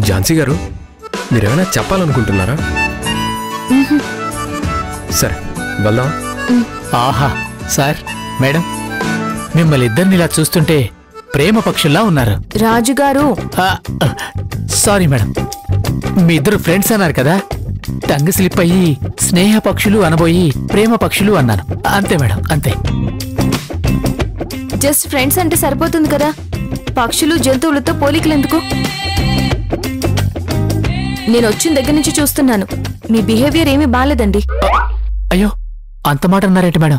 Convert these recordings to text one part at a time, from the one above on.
ఝాన్సీ గారు, మీరేమైనా చెప్పాలనుకుంటున్నారా? సరే వెళ్దాం. ఆహా సార్, మేడం, మిమ్మల్ని ఇద్దరిని ఇలా చూస్తుంటే ప్రేమ పక్షుల్లా ఉన్నారు. రాజుగారు, సారీ మేడం, మీ ఇద్దరు ఫ్రెండ్స్ అన్నారు కదా, టంగ్ స్లిప్ అయ్యి స్నేహ పక్షులు అనబోయి ప్రేమ పక్షులు అన్నాను. అంతే మేడం, అంతే. జస్ట్ ఫ్రెండ్స్ అంటే సరిపోతుంది కదా, పక్షులు జంతువులతో పోలికలెందుకు? నేను వచ్చిన దగ్గర నుంచి చూస్తున్నాను, మీ బిహేవియర్ ఏమీ బాలేదండి. అయ్యో, అంత మాట అన్నారేంటి మేడం?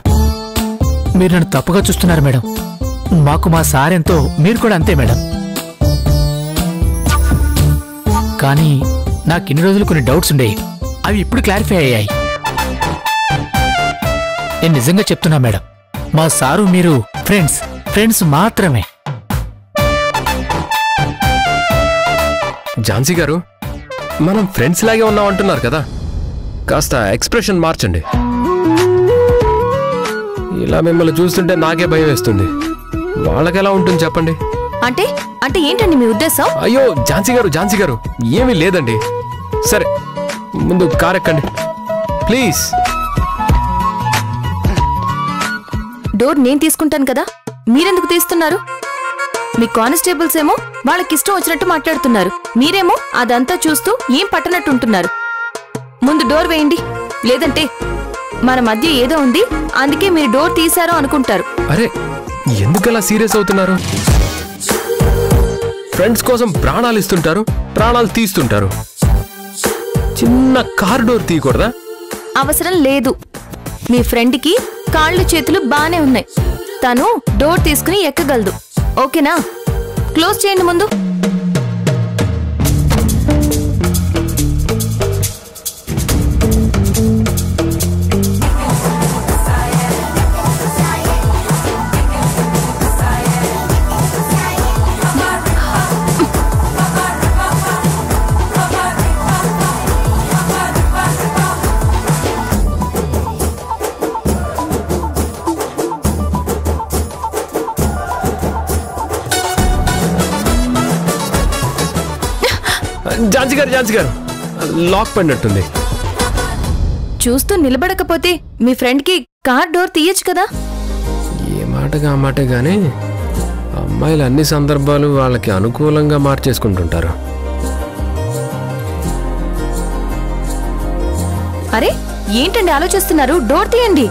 మీరు నన్ను తప్పుగా చూస్తున్నారు మేడం. మాకు మా సార్ ఎంతో, మీరు కూడా అంతే మేడం. కానీ నాకు ఇన్ని రోజులు కొన్ని డౌట్స్ ఉండేవి, అవి ఇప్పుడు క్లారిఫై అయ్యాయి. నేను నిజంగా చెప్తున్నా మేడం, మా సారు మీరు ఫ్రెండ్స్ మాత్రమే. ఝాన్సీ గారు, మనం ఫ్రెండ్స్ లాగే ఉన్నాం అంటున్నారు కదా, కాస్త ఎక్స్ప్రెషన్ మార్చండి. ఇలా మిమ్మల్ని చూస్తుంటే నాకే భయం వేస్తుంది. వాళ్ళకెలా ఉంటుంది చెప్పండి? అంటే అంటే ఏంటండి మీ ఉద్దేశం? అయ్యో ఝాన్సీ గారు ఏమీ లేదండి. సరే ముందు కార్ ఎక్కండి ప్లీజ్. డోర్ నేను తీసుకుంటాను కదా, మీరెందుకు తీస్తున్నారు? మీ కానిస్టేబుల్స్ ఏమో వాళ్ళకిష్టం వచ్చినట్టు మాట్లాడుతున్నారు, మీరేమో అదంతా చూస్తూ ఏం పట్టనట్టుంటున్నారు. ముందు డోర్ వేయండి, లేదంటే మన మధ్య ఏదో ఉంది అందుకే మీరు డోర్ తీశారో అనుకుంటారు. అరే ఎందుకలా సీరియస్ అవుతున్నారు? ఫ్రెండ్స్ కోసం ప్రాణాలు ఇస్తుంటారు, ప్రాణాలు తీస్తుంటారు. చిన్న కార్ డోర్ తీయకూడదా? అవసరం లేదు. మీ ఫ్రెండ్కి కాళ్ళు చేతులు బానే ఉన్నాయి, తను డోర్ తీసుకుని ఎక్కగలదు. ఓకేనా? క్లోజ్ చేయండి ముందు. ఝాన్సీ గారు లాక్ పడినట్టుంది. చూస్తూ నిలబడకపోతే మీ ఫ్రెండ్కి కార్ డోర్ తీయచ్చు కదా. ఏ మాటగా ఆ మాటే గానీ అమ్మాయిలు అన్ని సందర్భాలు వాళ్ళకి అనుకూలంగా మార్చేసుకుంటుంటారు. అరే ఏంటండి ఆలోచిస్తున్నారు? డోర్ తీయండి.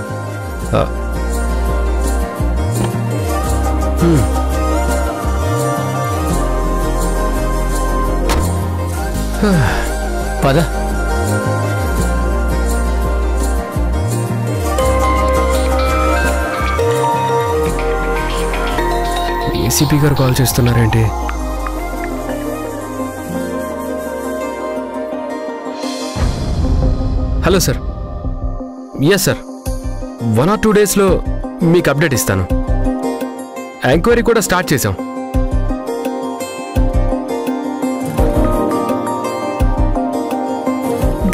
పద. ఏసీపీ గారు కాల్ చేస్తున్నారేంటి? Hello sir. Yes sir, 1 or 2 daysలో మీకు అప్డేట్ ఇస్తాను. ఎంక్వైరీ కూడా స్టార్ట్ చేశాం.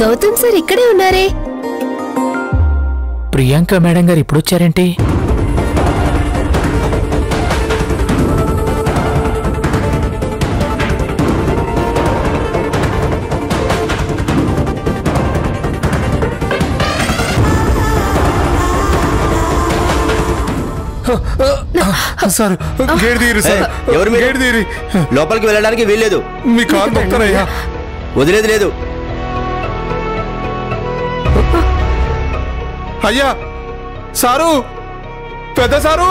గౌతమ్ సార్ ఇక్కడే ఉన్నారే. ప్రియాంక మేడం గారు ఇప్పుడు వచ్చారేంటి? సార్ గేట్ తీరు సార్. ఎవరు మీరు? గేట్ తీరి. లోపలికి వెళ్ళడానికి వీల్లేదు. మీ కారు దొక్కనయ్యా. వదిలేదు లేదు. అయ్యా సారు, పెద్ద సారు,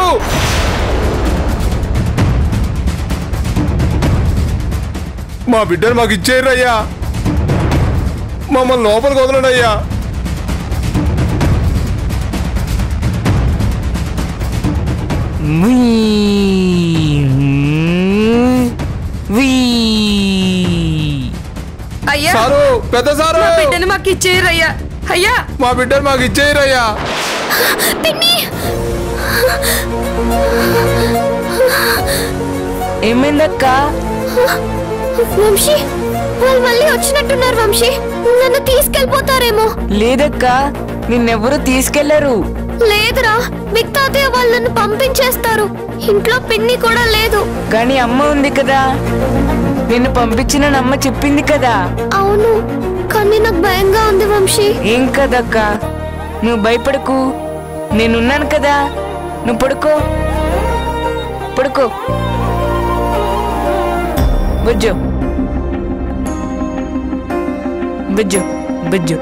మా బిడ్డను మాకు ఇచ్చేయరు అయ్యా, మమ్మల్ని లోపలికి వదలండి అయ్యా. అయ్యా సారు పెద్ద సారు మా బిడ్డను మాకు ఇచ్చేయరయ్యా. అయ్యా మా బిడ్డను మాకు ఇచ్చేయరయ్యా. ఏమైందక్క? వంశీ వాళ్ళు మళ్ళీ వచ్చినట్టున్నారు. వంశీ నన్ను తీసుకెళ్ళిపోతారేమో. లేదక్క, నిన్నెవ్వరూ తీసుకెళ్లరు. లేదురా, మీకు తాతయ్య వాళ్ళు నన్ను పంపించేస్తారు. ఇంట్లో పిన్ని కూడా లేదు. కానీ అమ్మ ఉంది కదా, నిన్ను పంపించిన అమ్మ చెప్పింది కదా. అవును, కానీ నాకు భయంగా ఉంది వంశీ. ఏం కదక్క, నువ్వు భయపడకు, నేనున్నాను కదా. నువ్వు పడుకో పడుకో. బుజ్జు బుజ్జు బుజ్జు.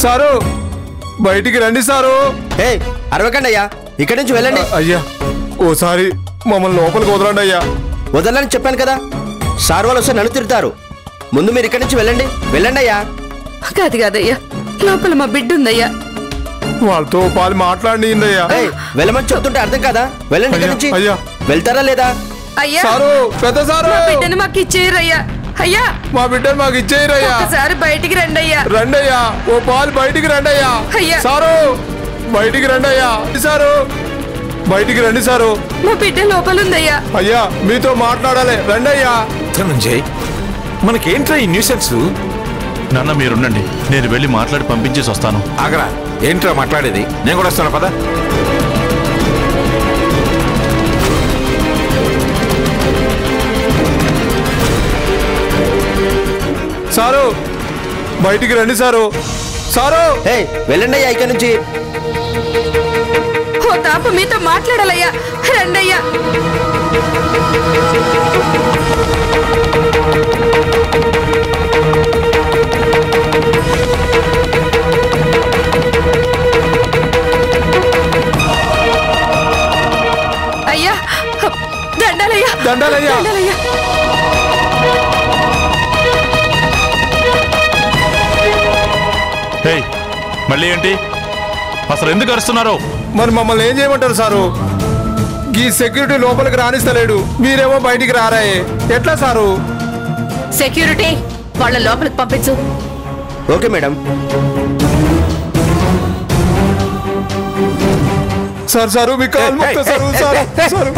సారు బయటికి రండి సారు. ఏ అరవకండి అయ్యా, ఇక్కడి నుంచి వెళ్ళండి. అయ్యా ఓసారి మమ్మల్ని లోపలికి వదలండి అయ్యా. వదలని చెప్పాను కదా, సార్ వాళ్ళు వస్తే నన్ను తిడతారు. ముందు మీరు ఇక్కడి నుంచి వెళ్ళండి. వెళ్ళండి అయ్యా. కాదు కాదయ్యా, లోపల మా బిడ్డ ఉందయ్యా. వాళ్ళతో పాలు మాట్లాడి అయ్యా. ఏయ్, వెళ్ళమని చెప్తుంటే అర్థం కదా. వెళ్ళండి ఇక్కడి నుంచి. అయ్యా. వెళ్తారా లేదా? అయ్యా సారు పెద్ద సారు మా బిడ్డను మాకు ఇచ్చేయరయ్యా. అయ్యా మా బిడ్డను మాకు ఇచ్చేయరయ్యా. ఒకసారి బయటికి రండి అయ్యా. రండి అయ్యా, ఓ పాలు బయటికి రండి అయ్యా. అయ్యా. సారు బయటికి రండి అయ్యా. సారు బయటికి రండి సారు. మా బిడ్డ లోపల ఉందయ్యా. అయ్యా మీతో మాట్లాడాలి, రండి అయ్యా. ధనంజయ్, మనకేంట్రా ఈ న్యూసెన్స్? నాన్న మీరుండండి, నేను వెళ్ళి మాట్లాడి పంపించేసి వస్తాను. ఆగరా, ఏంట్రా మాట్లాడేది? నేను కూడా వస్తాను పద. సారు బయటికి రండి సారు. సారు ఏయ్, వెళ్ళండి అయ్యా ఇక్కడి నుంచి. ఓ తాపు మీతో మాట్లాడాలయ్యా. రండయ్యా. అయ్యా దండాలయ్యా. దండాలయ్యా. దండాలయ్యా. హే, మళ్ళీ ఏంటి? అసలు ఎందుకు అరుస్తున్నారు? మరి మమ్మల్ని ఏం చేయమంటారు సారు? ఈ సెక్యూరిటీ లోపలికి రానిస్తలేడు, మీరేమో బయటికి రారాయే, ఎట్లా సారు? సెక్యూరిటీ వాళ్ళ లోపలికి పంపించు. Okay madam. సార్ సారు మీ కాలు మొక్తా సారు. సారు సారు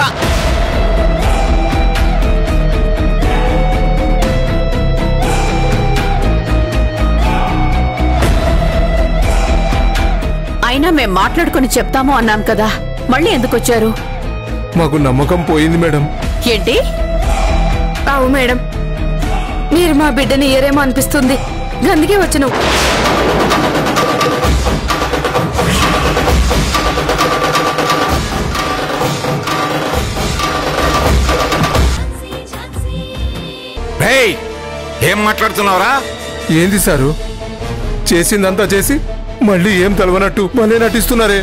అయినా మేం మాట్లాడుకుని చెప్తాము అన్నాం కదా, మళ్ళీ ఎందుకు వచ్చారు? మాకు నమ్మకం పోయింది మేడం. ఏంటి? అవు మేడం, మీరు మా బిడ్డని ఏరేమో అనిపిస్తుంది, అందుకే వచ్చను. ఏం మాట్లాడుతున్నావురా? ఏంది సారు, చేసిందంతా చేసి మళ్ళీ ఏం తెలవనట్టు మళ్ళీ నటిస్తున్నారే.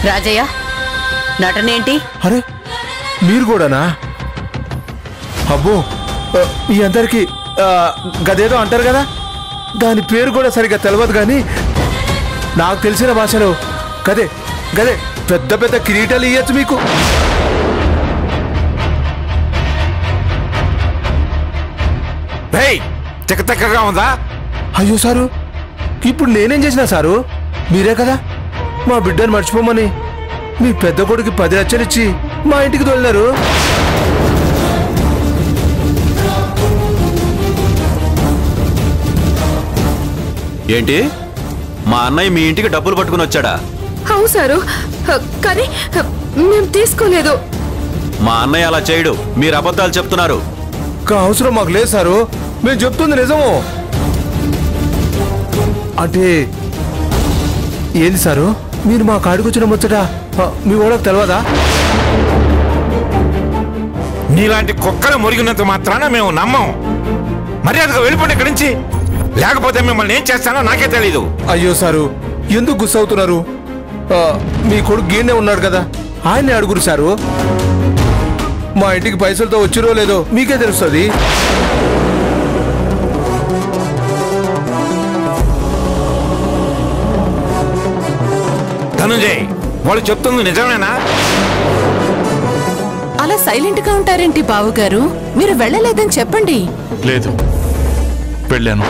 రాజయ్య, నటనేంటి? అరే మీరు కూడానా? అబ్బో, మీ అందరికి గదేదో అంటారు కదా, దాని పేరు కూడా సరిగ్గా తెలియదు, కానీ నాకు తెలిసిన భాషలో గదే గదే పెద్ద పెద్ద కిరీటాలు ఇయ్యచ్చు మీకు. తిక్కగా ఉందా? అయ్యో సారు, ఇప్పుడు నేనేం చేసినా సారు? మీరే కదా మా బిడ్డను మర్చిపోమని మీ పెద్ద కొడుకు 10 లక్షలు ఇచ్చి మా ఇంటికి తోలినారు. ఏంటి, మా అన్నయ్య మీ ఇంటికి డబ్బులు పట్టుకుని వచ్చాడా? అవు సారు, కానీ మేము తీసుకోలేదు. మా అన్నయ్య అలా చేయడు, మీరు అబద్ధాలు చెప్తున్నారు. అవసరం మాకు లేదు సారు, మేము చెప్తుంది నిజము. అంటే ఏంది సారు, మీరు మా కాడికి వచ్చిన ముచ్చట మీ ఓడకు తెలియదా? నీలాంటి కుక్కలు మురిగినంత మాత్రాన మేము నమ్మం. మర్యాదగా వెళ్ళిపోండి ఇక్కడి నుంచి, లేకపోతే మిమ్మల్ని ఏం చేస్తానో నాకే తెలీదు. అయ్యో సారు, ఎందుకు గుస్సవుతున్నారు? మీ కొడుకు గీనే ఉన్నాడు కదా, ఆయన్ని అడుగురు సారు. మా ఇంటికి పైసలతో వచ్చిరో లేదో మీకే తెలుస్తుంది. ధనంజయ్, వాళ్ళు చెప్తుంది నిజమేనా? అలా సైలెంట్ గా ఉంటారేంటి బావగారు? మీరు వెళ్ళలేదని చెప్పండి. లేదు, వెళ్ళాను.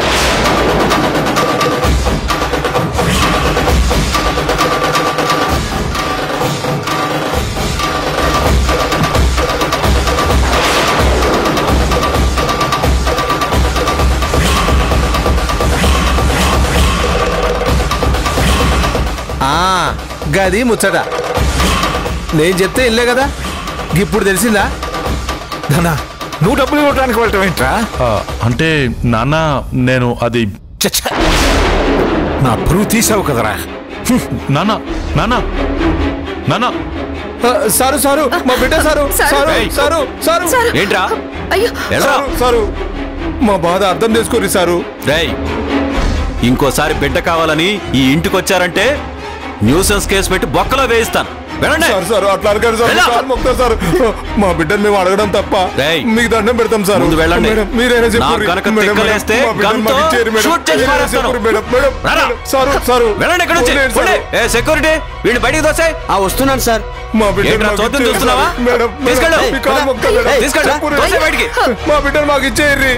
గది ముచ్చట నేను చెప్తే ఇల్లే కదా, ఇప్పుడు తెలిసిందా? ధనా, నువ్వు డబ్బులు ఇవ్వడానికి వెళ్ళటం ఏంట్రా? అంటే నాన్న, నేను అది నా పరువు తీసావు కదరా. నాన్న నాన్న నాన్న సారు సారు మా బిడ్డ సారు సారు సారు సారు ఏంట్రా? సారు మా బాధ అర్థం చేసుకోరు సారు. రేయ్, ఇంకోసారి బిడ్డ కావాలని ఈ ఇంటికి వచ్చారంటే న్యూసెన్స్ కేసు పెట్టి బొక్కలో వేయిస్తాను. సార్ అట్లా అడగారు సార్, మొక్కుతారు సార్. మా బిడ్డను మేము అడగడం తప్ప మీకు దండం పెడతాం సార్. ముందు వెళ్ళండి. మీరైనా చెప్పండి. సెక్యూరిటీ వీడిని బయటికి దోసే. వస్తున్నాను సార్. మా బిడ్డ చూస్తున్నావా? బయటికి మా బిడ్డను మాకు ఇచ్చేయండి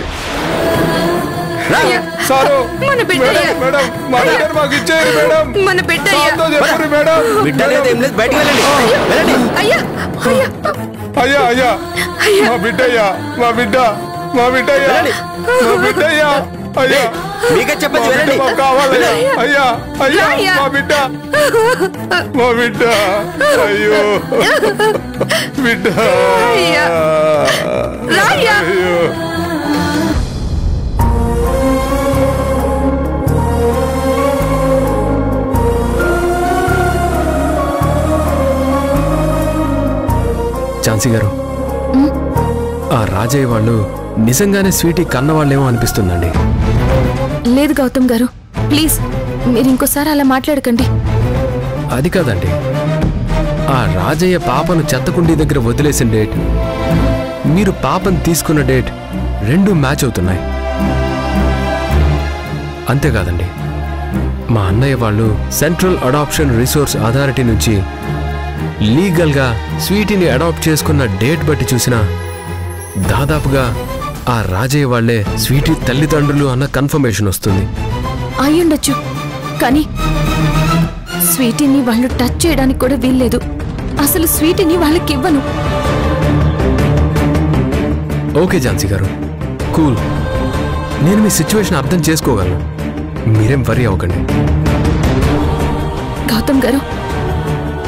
సారు. మన బిడ్డ మేడం మా బిడ్డను మాకు ఇచ్చేయండి మేడం. మన బిడ్డ చెప్పండి మేడం. బిడ్డ లేదు, ఏం లేదు, బయటికి వెళ్ళండి. అయ్యా అయ్యా అయ్యా అయ్యా మా బిడ్డ అయ్యా, మా బిడ్డ మా బిడ్డ అయ్యా, మా బిడ్డ అయ్యా. అయ్యా మీకే చెప్పండి, వెళ్ళండి. మాకు కావాలి అయ్యా. అయ్యా మా బిడ్డ, మా బిడ్డ. అయ్యో బిడ్డ. అయ్యో ఝాన్సీ గారు, ఆ రాజయ్య వాళ్ళు నిజంగానే స్వీటీ కన్నవాళ్ళేమో అనిపిస్తుందండి. లేదు గౌతమ్ గారు, ప్లీజ్ మీరు ఇంకోసారి అలా మాట్లాడకండి. అది కాదండి, ఆ రాజయ్య పాపను చెత్తకుండీ దగ్గర వదిలేసిన డేట్, మీరు పాపను తీసుకున్న డేట్ రెండు మ్యాచ్ అవుతున్నాయి. అంతేకాదండి, మా అన్నయ్య వాళ్ళు సెంట్రల్ అడాప్షన్ రిసోర్స్ అథారిటీ నుంచి లీగల్గా స్వీటీని అడాప్ట్ చేసుకున్న డేట్ బట్టి చూసినా దాదాపుగా ఆ రాజయ్య వాళ్లే స్వీటీ తల్లిదండ్రులు అన్న కన్ఫర్మేషన్ వస్తుంది. అయ్యుండొచ్చు, కానీ స్వీటీని వాళ్ళు టచ్ చేయడానికి కూడా వీల్లేదు. అసలు స్వీటీని వాళ్ళకి ఇవ్వను. ఓకే ఝాన్సీ గారు, కూల్. నేను మీ సిచ్యువేషన్ అర్థం చేసుకోగలను, మీరేం వరీ అవ్వకండి. గౌతమ్ గారు,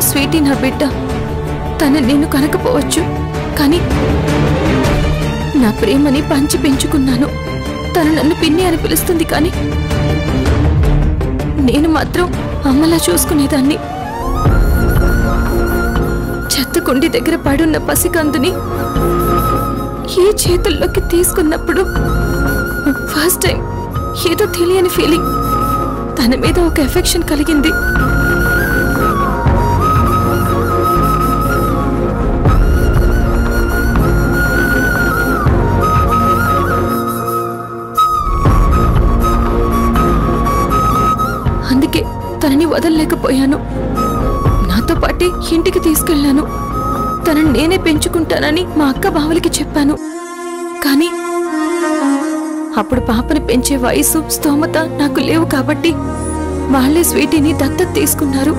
స్వీటీ నా బిడ్డ. తను నేను కనకపోవచ్చు, కానీ నా ప్రేమని పంచి పెంచుకున్నాను. తను నన్ను పిన్ని అని పిలుస్తుంది, కానీ నేను మాత్రం అమ్మలా చూసుకునేదాన్ని. చెత్తకుండి దగ్గర పడున్న పసికందుని ఏ చేతుల్లోకి తీసుకున్నప్పుడు ఫస్ట్ టైం ఏదో తెలియని ఫీలింగ్, తన మీద ఒక ఎఫెక్షన్ కలిగింది. అందుకే తనని వదలలేకపోయాను. నాతో పాటే ఇంటికి తీసుకెళ్లాను. తనని నేనే పెంచుకుంటానని మా అక్క బావలకి చెప్పాను. కానీ అప్పుడు పాపని పెంచే వయసు, స్తోమత నాకు లేవు కాబట్టి వాళ్లే స్వీటీని దత్తత తీసుకున్నారు.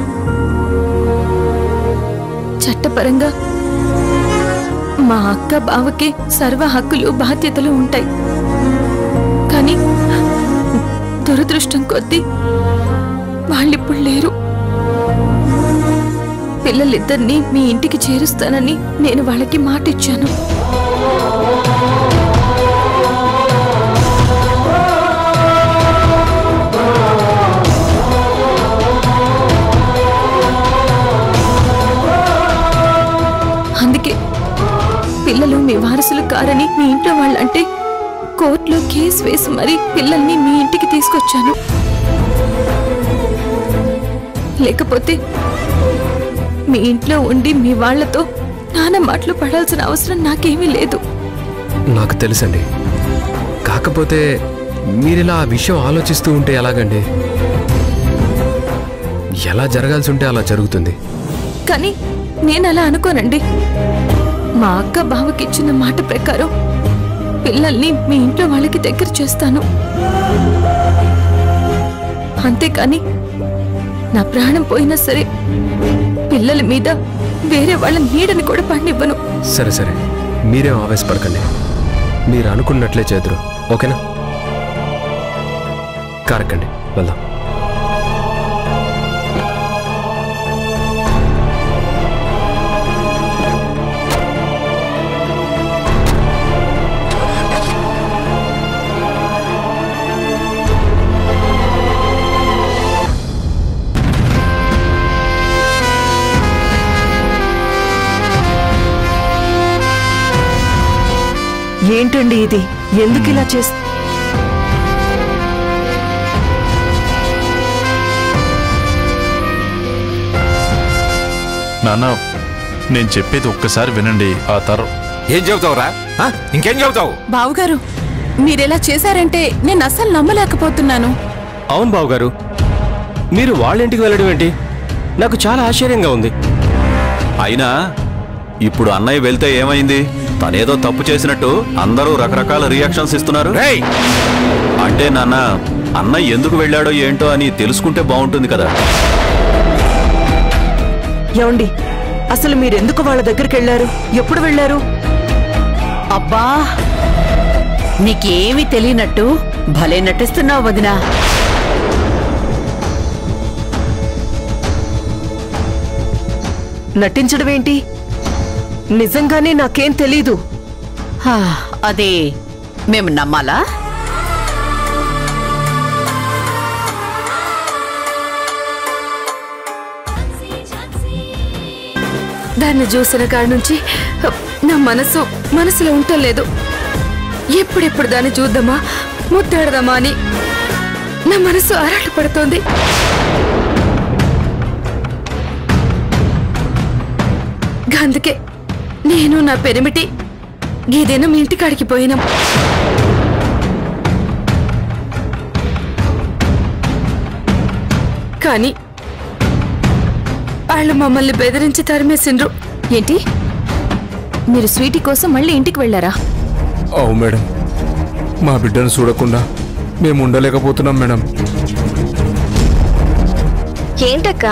చట్టపరంగా మా అక్క బావకే సర్వ హక్కులు బాధ్యతలు ఉంటాయి. కానీ దురదృష్టం కొద్దీ వాళ్ళిప్పుడు లేరు. పిల్లలిద్దరినీ మీ ఇంటికి చేరుస్తానని నేను వాళ్ళకి మాట ఇచ్చాను. అందుకే పిల్లలు మీ వారసులు కారని మీ ఇంట్లో వాళ్ళంటే కోర్టులో కేసు వేసి మరీ పిల్లల్ని మీ ఇంటికి తీసుకొచ్చాను. లేకపోతే మీ ఇంట్లో ఉండి మీ వాళ్లతో నాన్న మాటలు పడాల్సిన అవసరం నాకేమీ లేదు. నాకు తెలుసండి, కాకపోతే మీరిలా ఆ విషయం ఆలోచిస్తూ ఉంటే ఎలాగండి? ఎలా జరగాల్సి ఉంటే అలా జరుగుతుంది. కానీ నేను అలా అనుకోనండి. మా అక్క బావకిచ్చిన మాట ప్రకారం పిల్లల్ని మీ ఇంట్లో వాళ్ళకి దగ్గర చేస్తాను. అంతేకాని నా ప్రాణం పోయినా సరే పిల్లల మీద వేరే వాళ్ళ నీడని కూడా పడినివ్వను. సరే సరే, మీరేం ఆవేశపడకండి. మీరు అనుకున్నట్లే చేదురు, ఓకేనా? కారకండి, వెళ్దాం. ఏంటండి ఇది? ఎందుకు ఇలా నాన్న, నేను చెప్పేది ఒక్కసారి వినండి. ఆ ఏం చెబుతావురా? ఇంకేం చెబుతావు? బావుగారు, మీరెలా చేశారంటే నేను అస్సలు నమ్మలేకపోతున్నాను. అవును బావగారు, మీరు వాళ్ళ ఇంటికి వెళ్ళడం ఏంటి? నాకు చాలా ఆశ్చర్యంగా ఉంది. అయినా ఇప్పుడు అన్నయ్య వెళ్తే ఏమైంది? తనేదో తప్పు చేసినట్టు అందరూ రకరకాల రియాక్షన్స్ ఇస్తున్నారు. అంటే నాన్న, అన్నయ్య ఎందుకు వెళ్ళాడో ఏంటో అని తెలుసుకుంటే బాగుంటుంది కదా. ఏమండి, అసలు మీరెందుకు వాళ్ళ దగ్గరికి వెళ్ళారు? ఎప్పుడు వెళ్ళారు? అబ్బా, నీకేమీ తెలియనట్టు భలే నటిస్తున్నావు వదినా. నటించడం ఏంటి? నిజంగానే నాకేం తెలీదు. అదే మేము నమ్మాలా? దాన్ని చూసిన కాడి నుంచి నా మనసులో ఉండలేదు. ఎప్పుడెప్పుడు దాన్ని చూద్దామా, ముద్దాడదామా అని నా మనసు ఆరాట పడుతోంది. అందుకే నేను నా పెరిమిటి గీదేనా మీ ఇంటికాడికి పోయినాం. కానీ వాళ్ళు మమ్మల్ని బెదిరించి తరిమేసిండ్రు. ఏంటి, మీరు స్వీటీ కోసం మళ్ళీ ఇంటికి వెళ్ళారా? అవు మేడం, మా బిడ్డను చూడకుండా మేము ఉండలేకపోతున్నాం మేడం. ఏంటక్క,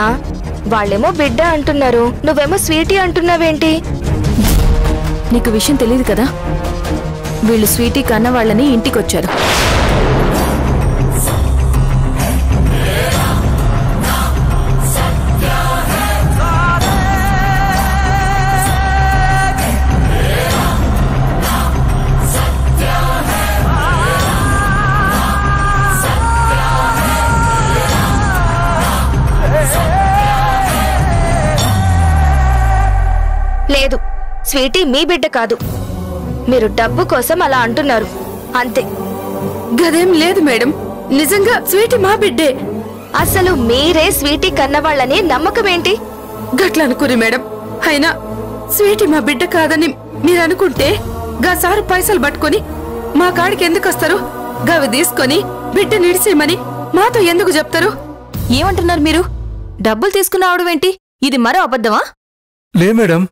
వాళ్ళేమో బిడ్డ అంటున్నారు, నువ్వేమో స్వీటీ అంటున్నావేంటి? నీకు విషయం తెలియదు కదా, వీళ్ళు స్వీటీ కన్న వాళ్ళని ఇంటికొచ్చారు. లేదు, స్వీటీ మీ బిడ్డ కాదు. మీరు డబ్బు కోసం అలా అంటున్నారు అంతే. గదేం లేదు మేడం, నిజంగా స్వీటీ మా బిడ్డే. అసలు మీరే స్వీటీ కన్నవాళ్ళని నమ్మకం ఏంటి? గట్ల అనుకుని మేడం. అయినా స్వీటీ మా బిడ్డ కాదని మీరు అనుకుంటే గా సారు పైసలు పట్టుకొని మా కాడికి ఎందుకు వస్తారు? గవి తీసుకొని బిడ్డ నిడిసేమని మాతో ఎందుకు చెప్తారు? ఏమంటున్నారు మీరు? డబ్బులు తీసుకున్నావడమేంటి? ఇది మరో అబద్ధమా? లే మేడం,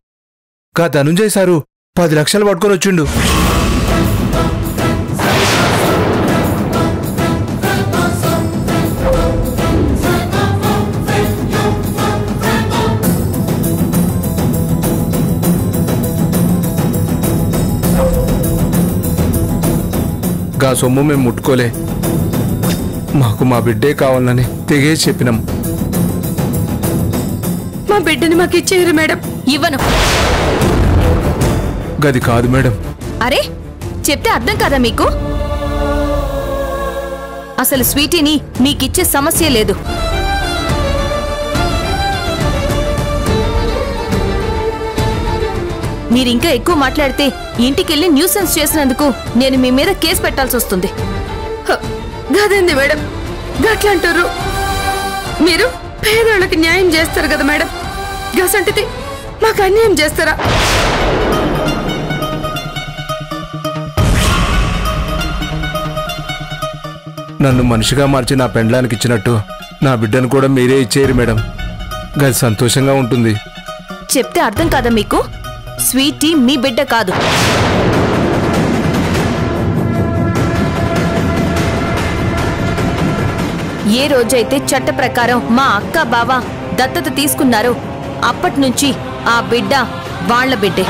కా ధనుంజయ్ సారు 10 లక్షలు పట్టుకొని వచ్చిండు. గా సొమ్ము మేము ముట్టుకోలే, మాకు మా బిడ్డే కావాలని తెగేసి చెప్పినాం. మా బిడ్డని మాకు ఇచ్చేయరు మేడం. ఇవ్వను. గది కాదు మేడం. అరే, చెప్తే అర్థం కాదా మీకు? అసలు స్వీటీని మీకిచ్చే సమస్య లేదు. మీరింకా ఎక్కువ మాట్లాడితే ఇంటికెళ్ళి న్యూసెన్స్ చేసినందుకు నేను మీ మీద కేసు పెట్టాల్సి వస్తుంది. గదేంది మేడం గట్లంటారు? మీరు పేదోళ్ళకి న్యాయం చేస్తారు కదా మేడం, గసంటిది మాకు అన్యాయం చేస్తారా? నన్ను మనిషిగా మార్చి నా పెండ్లానికి ఇచ్చినట్టు నా బిడ్డను కూడా మీరే ఇచ్చేయరు మేడం. గది సంతోషంగా ఉంటుంది. చెప్తే అర్థం కాదా మీకు? స్వీటీ మీ బిడ్డ కాదు. ఏ రోజైతే చట్ట ప్రకారం మా అక్క బావ దత్తత తీసుకున్నారో అప్పట్నుంచి ఆ బిడ్డ వాళ్ళ బిడ్డే.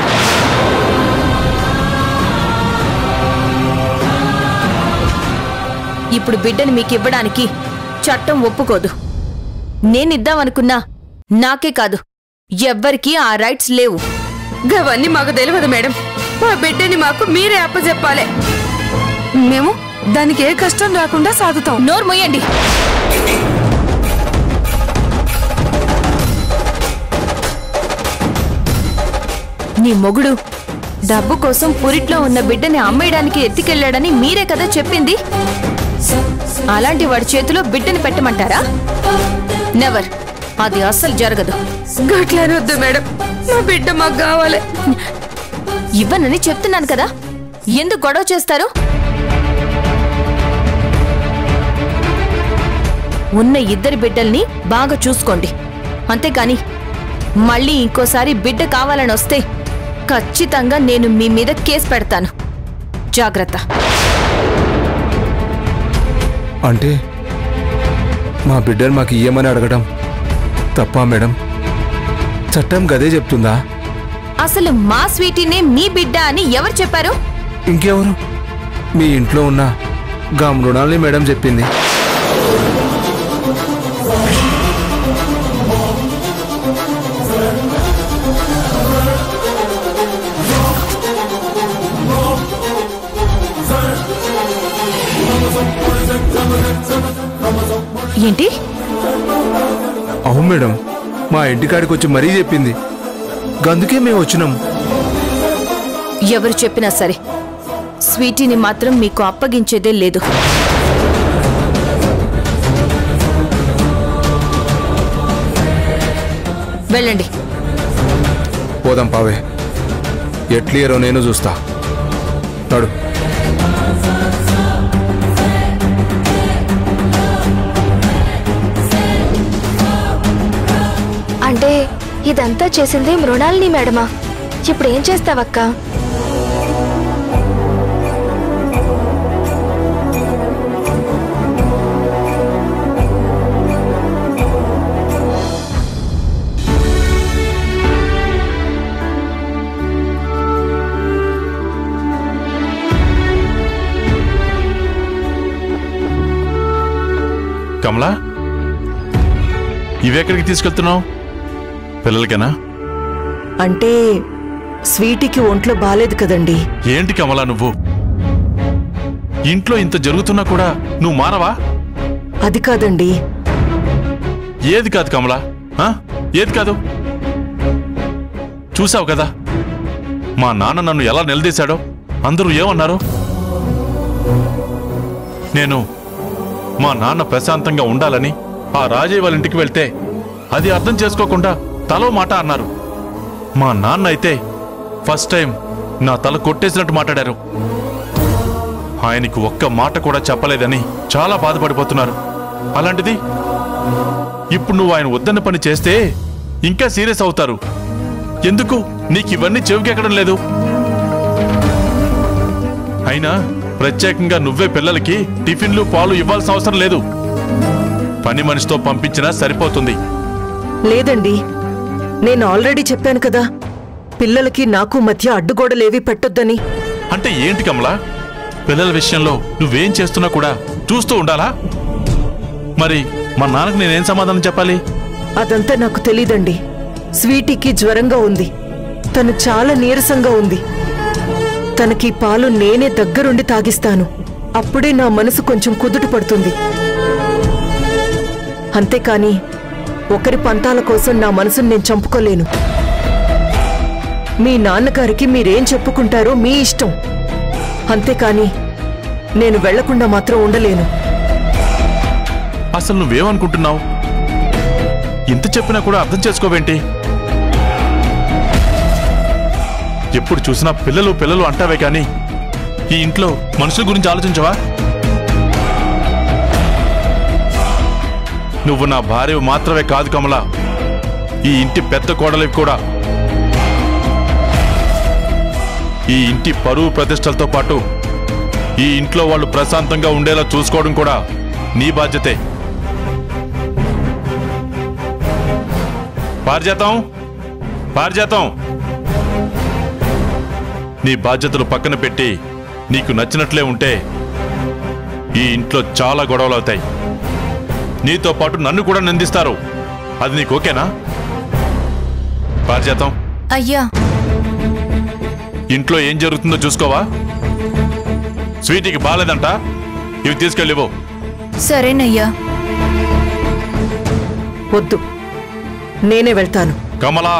ఇప్పుడు బిడ్డని మీకివ్వడానికి చట్టం ఒప్పుకోదు. నేనిద్దామనుకున్నా నాకే కాదు, ఎవ్వరికీ ఆ రైట్స్ లేవు. గవన్నీ మాకు తెలియదు మేడం. మా బిడ్డని మాకు మీరే అప్పచెప్పాలి. మేము దానికి ఏ కష్టం రాకుండా సాగుతాం. నోరు మొయ్యండి. నీ మొగుడు డబ్బు కోసం పురిట్లో ఉన్న బిడ్డని అమ్మేయడానికి ఎత్తికెళ్లాడని మీరే కదా చెప్పింది. అలాంటి వాడి చేతిలో బిడ్డని పెట్టమంటారా? నెవర్. అది అస్సలు జరగదు. గట్లనొద్దు మేడం, మా బిడ్డ మాకు కావాలి. ఇవ్వనని చెప్తున్నాను కదా, ఎందుకు గొడవ చేస్తారు? ఉన్న ఇద్దరి బిడ్డల్ని బాగా చూసుకోండి, అంతేకాని మళ్ళీ ఇంకోసారి బిడ్డ కావాలని వస్తే ఖచ్చితంగా నేను మీ మీద కేసు పెడతాను. జాగ్రత్త. అంటే మా బిడ్డను మాకు ఇయ్యమని అడగడం తప్పా మేడం? చట్టం గదే చెప్తుందా? అసలు మా స్వీటీనే మీ బిడ్డ అని ఎవరు చెప్పారు? ఇంకెవరు? మీ ఇంట్లో ఉన్న గా మృణాల్ని మేడం చెప్పింది. ఏంటి? అవును మేడం, మా ఇంటికాడికి వచ్చి మరీ చెప్పింది. గందుకే మేము వచ్చినాం. ఎవరు చెప్పినా సరే స్వీటీని మాత్రం మీకు అప్పగించేదే లేదు. వెళ్ళండి. పోదాం పావే, ఎట్లీయరో నేను చూస్తా. నడు. అంటే ఇదంతా చేసింది మృణాలిని మేడమా? ఇప్పుడు ఏం చేస్తావక్క? కమలా, ఇవెక్కడికి తీసుకెళ్తున్నావు? పిల్లలకేనా? అంటే స్వీటీకి ఒంట్లో బాలేదు కదండి. ఏంటి కమలా నువ్వు? ఇంట్లో ఇంత జరుగుతున్నా కూడా నువ్వు మారవా? అది కాదండి. ఏది కాదు కమలా? ఏది కాదు? చూసావు కదా మా నాన్న నన్ను ఎలా నిలదీశాడో. అందరూ ఏమన్నారు? నేను మా నాన్న ప్రశాంతంగా ఉండాలని ఆ రాజయ్య వాళ్ళ ఇంటికి వెళ్తే అది అర్థం చేసుకోకుండా తలో మాట అన్నారు. మా నాన్న అయితే ఫస్ట్ టైం నా తల కొట్టేసినట్టు మాట్లాడారు. ఆయనకి ఒక్క మాట కూడా చెప్పలేదని చాలా బాధపడిపోతున్నారు. అలాంటిది ఇప్పుడు నువ్వు ఆయన వద్దన్న పని చేస్తే ఇంకా సీరియస్ అవుతారు. ఎందుకు నీకు ఇవన్నీ చెవికెక్కడం లేదు? అయినా ప్రత్యేకంగా నువ్వే పిల్లలకి టిఫిన్లు పాలు ఇవ్వాల్సిన అవసరం లేదు. పని మనిషితో పంపించినా సరిపోతుంది. లేదండి, నేను ఆల్రెడీ చెప్పాను కదా, పిల్లలకి నాకు మధ్య అడ్డుగోడలేవి పెట్టొద్దని. అంటే ఏంటి కమలా? పిల్లల విషయంలో నువ్వేం చేస్తున్నా కూడా చూస్తూ ఉండాలా? మరి మా నాన్నకు నేనేం సమాధానం చెప్పాలి? అదంతా నాకు తెలీదండి. స్వీటీకి జ్వరంగా ఉంది, తను చాలా నీరసంగా ఉంది. తనకి పాలు నేనే దగ్గరుండి తాగిస్తాను. అప్పుడే నా మనసు కొంచెం కుదుట పడుతుంది. అంతేకాని ఒకరి పంతాల కోసం నా మనసును నేను చంపుకోలేను. మీ నాన్నగారికి మీరేం చెప్పుకుంటారో మీ ఇష్టం. అంతేకాని నేను వెళ్లకుండా మాత్రం ఉండలేను. అసలు నువ్వేమనుకుంటున్నావు? ఇంత చెప్పినా కూడా అర్థం చేసుకోవేంటి? ఎప్పుడు చూసినా పిల్లలు పిల్లలు అంటావే కానీ ఈ ఇంట్లో మనుషుల గురించి ఆలోచించవా? నువ్వు నా భార్య మాత్రమే కాదు కమలా, ఈ ఇంటి పెద్ద కోడలివి కూడా. ఈ ఇంటి పరువు ప్రతిష్టలతో పాటు ఈ ఇంట్లో వాళ్ళు ప్రశాంతంగా ఉండేలా చూసుకోవడం కూడా నీ బాధ్యతే. పారిజాతం నీ బాధ్యతలు పక్కన పెట్టి నీకు నచ్చినట్లే ఉంటే ఈ ఇంట్లో చాలా గొడవలు అవుతాయి. నీతో పాటు నన్ను కూడా నిందిస్తారు. అది నీకు ఓకేనా? పారిజాతం, అయ్యా, ఇంట్లో ఏం జరుగుతుందో చూసుకోవా? స్వీటీకి బాలేదంట, ఇవి తీసుకెళ్ళివో. సరేనయ్యా. వద్దు, నేనే వెళ్తాను. కమలా,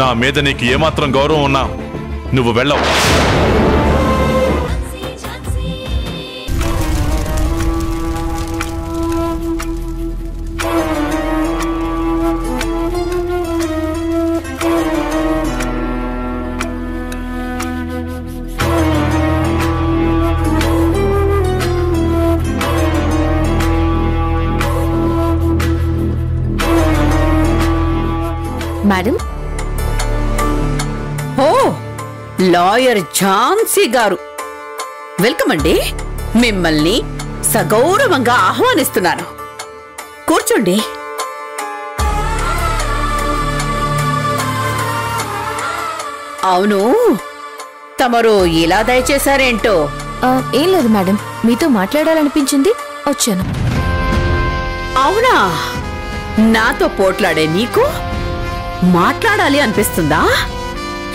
నా మీద నీకు ఏమాత్రం గౌరవం ఉన్నా నువ్వు వెళ్ళవు. మేడం, ఓ లాయర్ ఝాన్సీ గారు, వెల్కమ్ అండి. మిమ్మల్ని సగౌరవంగా ఆహ్వానిస్తున్నాను. కూర్చోండి. అవును, తమరు ఇలా దయచేశారేంటో? ఏం లేదు మేడం, మీతో మాట్లాడాలనిపించింది, వచ్చాను. అవునా? నాతో పోట్లాడే నీకు మాట్లాడాలి అనిపిస్తుందా?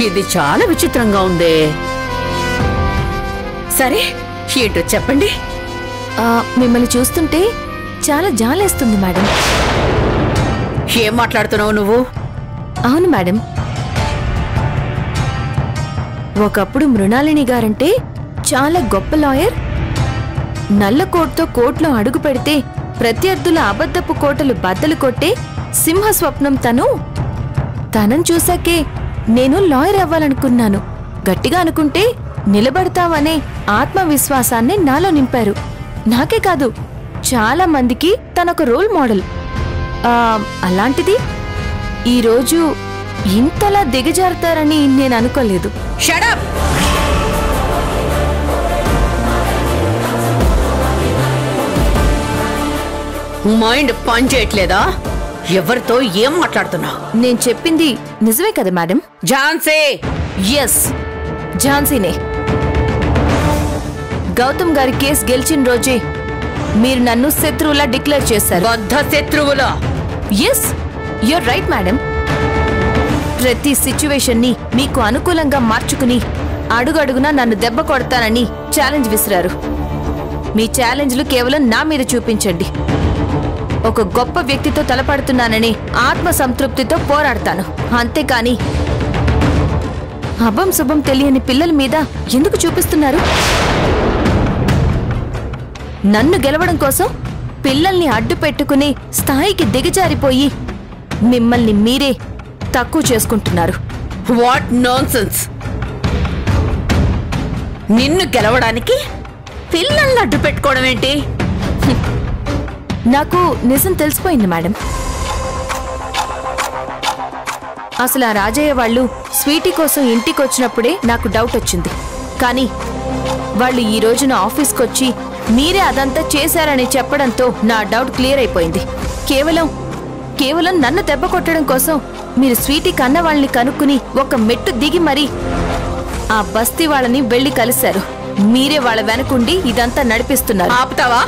ఇది చాలా విచిత్రంగా ఉందే. సరే, ఏంటో చెప్పండి. మిమ్మల్ని చూస్తుంటే చాలా జాలేస్తుంది మేడం. ఏం మాట్లాడుతున్నావు నువ్వు? అవును మేడం, ఒకప్పుడు మృణాలిని గారంటే చాలా గొప్ప లాయర్. నల్ల కోట్తో కోర్టులో అడుగు పెడితే ప్రత్యర్థుల అబద్ధపు కోటలు బద్దలు కొట్టే సింహ స్వప్నం తనను చూసాకే నేను లాయర్ అవ్వాలనుకున్నాను. గట్టిగా అనుకుంటే నిలబడతామనే ఆత్మవిశ్వాసాన్ని నాలో నింపారు. నాకే కాదు, చాలా మందికి తనొక రోల్ మోడల్. అలాంటిది ఈరోజు ఇంతలా దిగజారుతారని నేను అనుకోలేదు. Shut up! మైండ్ పని చేయట్లేదా? ఎవరితో ఏం మాట్లాడుతున్నావు? నేను చెప్పింది నిజమే కదా మేడం? ఝాన్సీ. ఎస్, ఝాన్సీనే. గౌతమ్ గారి కేసు గెలిచిన రోజే మీరు నన్ను శత్రువులా డిక్లేర్ చేశారు. బద్ధ శత్రువులా? Yes, you're right madam. ప్రతి సిచ్యువేషన్ ని మీకు అనుకూలంగా మార్చుకుని అడుగడుగునా నన్ను దెబ్బ కొడతానని ఛాలెంజ్ విసిరారు. మీ ఛాలెంజ్లు కేవలం నా మీద చూపించండి. ఒక గొప్ప వ్యక్తితో తలపడుతున్నానని ఆత్మ సంతృప్తితో పోరాడతాను, అంతేకాని అభం శుభం తెలియని పిల్లల మీద ఎందుకు చూపిస్తున్నారు? నన్ను గెలవడం కోసం పిల్లల్ని అడ్డు పెట్టుకుని స్థాయికి దిగజారిపోయి మిమ్మల్ని మీరే తక్కువ చేసుకుంటున్నారు. What nonsense! నిన్ను గెలవడానికి పిల్లల్ని అడ్డు పెట్టుకోవడం ఏంటి? నాకు నిజం తెలిసిపోయింది మేడం. అసలు ఆ రాజయ్య వాళ్ళు స్వీటీ కోసం ఇంటికి వచ్చినప్పుడే నాకు డౌట్ వచ్చింది. కానీ వాళ్ళు ఈ రోజున ఆఫీస్కి వచ్చి మీరే అదంతా చేశారని చెప్పడంతో నా డౌట్ క్లియర్ అయిపోయింది. కేవలం నన్ను దెబ్బ కొట్టడం కోసం మీరు స్వీటీ కన్న వాళ్ళని కనుక్కుని ఒక మెట్టు దిగి మరీ ఆ బస్తీ వాళ్ళని వెళ్లి కలిశారు. మీరే వాళ్ళ వెనకుండి ఇదంతా నడిపిస్తున్నారు. ఆపుతావా?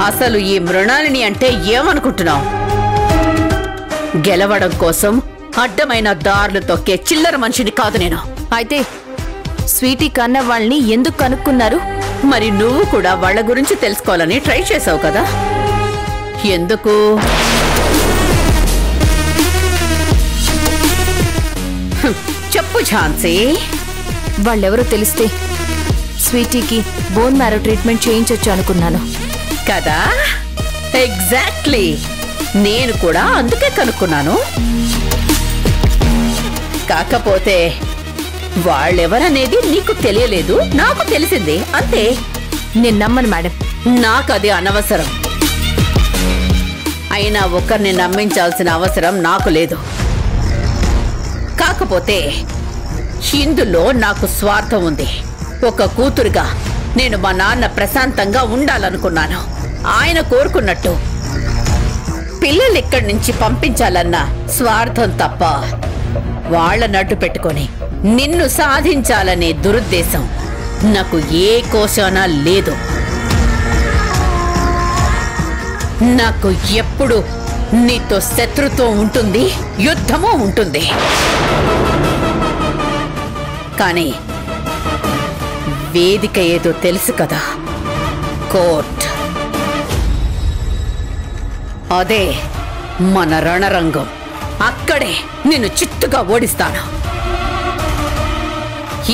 అసలు ఈ మృణాలిని అంటే ఏమనుకుంటున్నావు? గెలవడం కోసం అడ్డమైన దారులు తొక్కే చిల్లర మనిషిని కాదు నేను. అయితే స్వీటీ కన్న వాళ్ళని ఎందుకు కనుక్కున్నారు? మరి నువ్వు కూడా వాళ్ళ గురించి తెలుసుకోవాలని ట్రై చేసావు కదా? ఎందుకు? చెప్పు ఝాన్సీ. వాళ్ళెవరో తెలిస్తే స్వీటీకి బోన్ మ్యారో ట్రీట్మెంట్ చేయించొచ్చు అనుకున్నాను కదా. ఎగ్జాక్ట్లీ, నేను కూడా అందుకే కనుక్కున్నాను. కాకపోతే వాళ్ళెవరనేది నీకు తెలియలేదు, నాకు తెలిసింది అంతే. నేను నమ్మను మేడం. నాకు అది అనవసరం. అయినా ఒకరిని నమ్మించాల్సిన అవసరం నాకు లేదు. కాకపోతే ఇందులో నాకు స్వార్థం ఉంది. ఒక కూతురుగా నేను మా నాన్న ప్రశాంతంగా ఉండాలనుకున్నాను. ఆయన కోరుకున్నట్టు పిల్లలు ఇక్కడి నుంచి పంపించాలన్న స్వార్థం తప్ప వాళ్ళ నడ్డు పెట్టుకొని నిన్ను సాధించాలనే దురుద్దేశం నాకు ఏ కోశానా లేదు. నాకు ఎప్పుడు నీతో శత్రుత్వం ఉంటుంది, యుద్ధమూ ఉంటుంది. కానీ వేదిక ఏదో తెలుసు కదా, కోర్ట్. అదే మన రణరంగం. అక్కడే నిన్ను చిత్తుగా ఓడిస్తాను.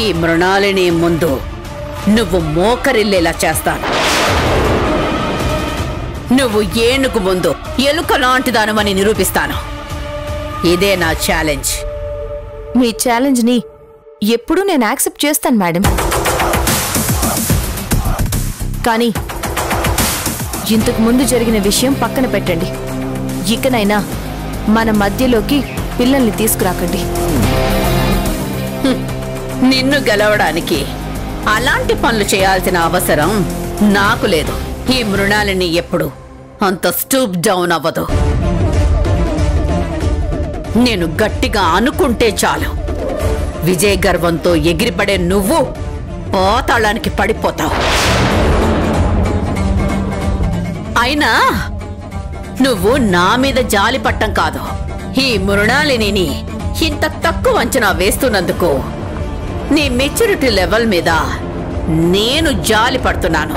ఈ మృణాలిని ముందు నువ్వు మోకరిల్లేలా చేస్తాను. నువ్వు ఏనుగు ముందు ఎలుక లాంటిదానమని నిరూపిస్తాను. ఇదే నా ఛాలెంజ్. మీ ఛాలెంజ్ని ఎప్పుడూ నేను యాక్సెప్ట్ చేస్తాను మేడం. కానీ ఇంతకు ముందు జరిగిన విషయం పక్కన పెట్టండి. ఇకనైనా మన మధ్యలోకి పిల్లల్ని తీసుకురాకండి. నిన్ను గెలవడానికి అలాంటి పనులు చేయాల్సిన అవసరం నాకు లేదు. ఈ మృణాలిని ఎప్పుడు అంత స్టూప్ డౌన్ అవ్వదు. నేను గట్టిగా అనుకుంటే చాలు, విజయ గర్వంతో ఎగిరిపడే నువ్వు పాతాళానికి పడిపోతావు. అయినా నువ్వు నా మీద జాలి పట్టం కాదు, ఈ మృణాలిని ఇంత తక్కువ అంచనా వేస్తున్నందుకు నీ మెచ్యూరిటీ లెవెల్ మీద నేను జాలి పడుతున్నాను.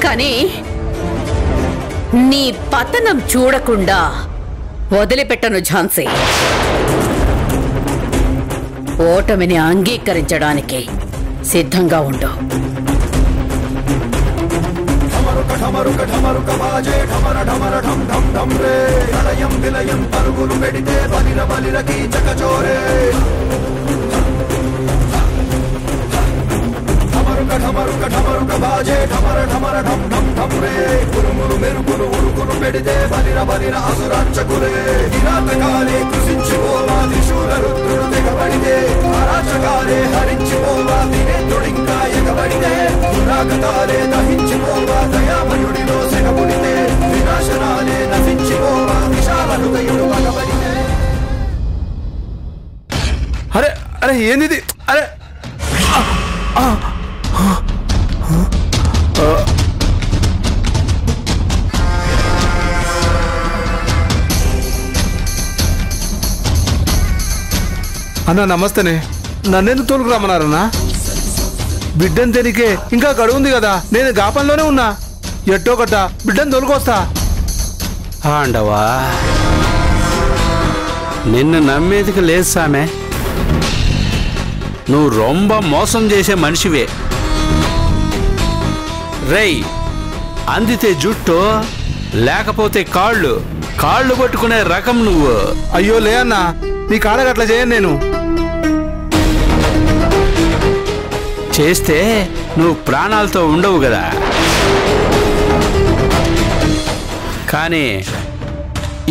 కానీ నీ పతనం చూడకుండా వదిలిపెట్టను ఝాన్సీ. ఓటమిని అంగీకరించడానికి సిద్ధంగా ఉండు. అరే అరే ఏంది? అరే అన్నా నమస్తేనే. నన్నెందుకు తోలుకురామన్నారన్నా? బిడ్డను తెరికే ఇంకా గడువు ఉంది కదా, నేను గాపంలోనే ఉన్నా. ఎట్టో కట్ట బిడ్డను తోలుకొస్తా. ఆండవా, నిన్ను నమ్మేదికి లేదు సామె. నువ్వు రొంబ మోసం చేసే మనిషివే. రేయ్, అందితే జుట్టు లేకపోతే కాళ్ళు, కాళ్ళు పట్టుకునే రకం నువ్వు. అయ్యో లే అన్నా, నీ కాళ్ళకి అట్లా చేయను నేను. చేస్తే నువ్వు ప్రాణాలతో ఉండవు కదా. కానీ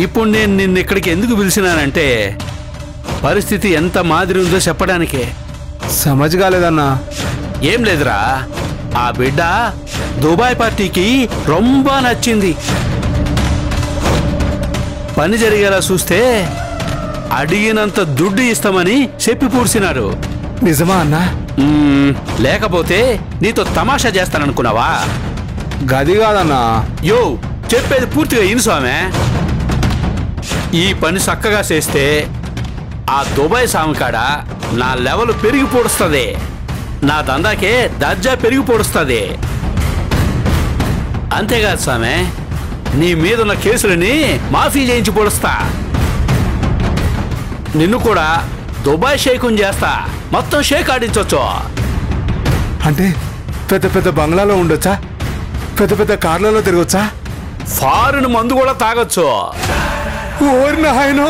ఇప్పుడు నేను నిన్ను ఇక్కడికి ఎందుకు పిలిచినానంటే పరిస్థితి ఎంత మాదిరి ఉందో చెప్పడానికే. సమజ్ కాలేదన్నా. ఏం లేదురా, ఆ బిడ్డ దుబాయ్ పార్టీకి రొంబ నచ్చింది. పని జరిగేలా చూస్తే అడిగినంత దుడ్డు ఇస్తామని చెప్పి పూడ్చినారు. నిజమా అన్నా? లేకపోతే నీతో తమాషా చేస్తాననుకున్నావా? గది కాదన్నా. యో, చెప్పేది పూర్తిగా ఇను స్వామి. ఈ పని చక్కగా చేస్తే ఆ దుబాయ్ సామికాడ నా లెవెల్ పెరిగి పొడుస్తుంది. నా దందాకే దర్జా పెరిగి పొడుస్తుంది. అంతేకాదు స్వామి, నీ మీదున్న కేసులని మాఫీ చేయించి పొడుస్తా. నిన్ను కూడా దుబాయ్ షేకుని చేస్తా. మొత్తం షేక్ ఆడించవచ్చు. అంటే పెద్ద పెద్ద బంగ్లాలో ఉండొచ్చా? పెద్ద పెద్ద కార్లలో తిరగొచ్చా? ఫారిన్ మందు కూడా తాగొచ్చు. ఓరి నాయనో.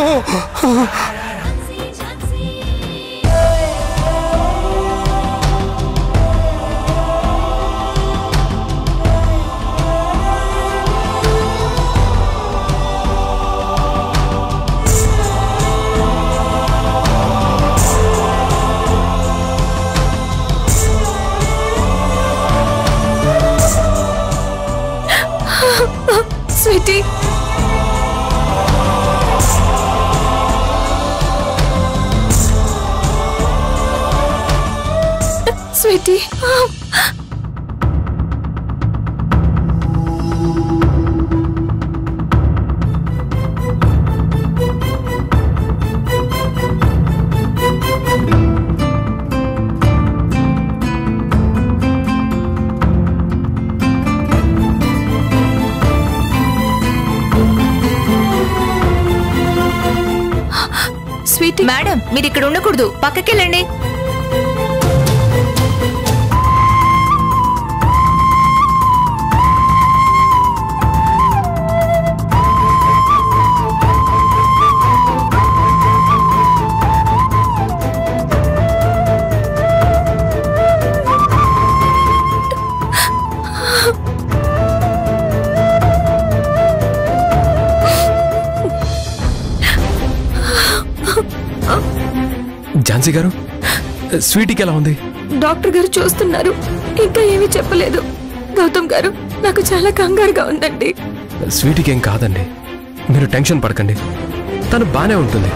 స్వీటీ స్వీటీ మేడం మీరు ఇక్కడ ఉండకూడదు, పక్కకెళ్ళండి. ఝాన్సీ గారు, స్వీటీకి ఎలా ఉంది? డాక్టర్ గారు చూస్తున్నారు, ఇంకా ఏమీ చెప్పలేదు. గౌతమ్ గారు, నాకు చాలా కంగారుగా ఉందండి. స్వీటీకి ఏం కాదండి, మీరు టెన్షన్ పడకండి, తను బానే ఉంటుంది.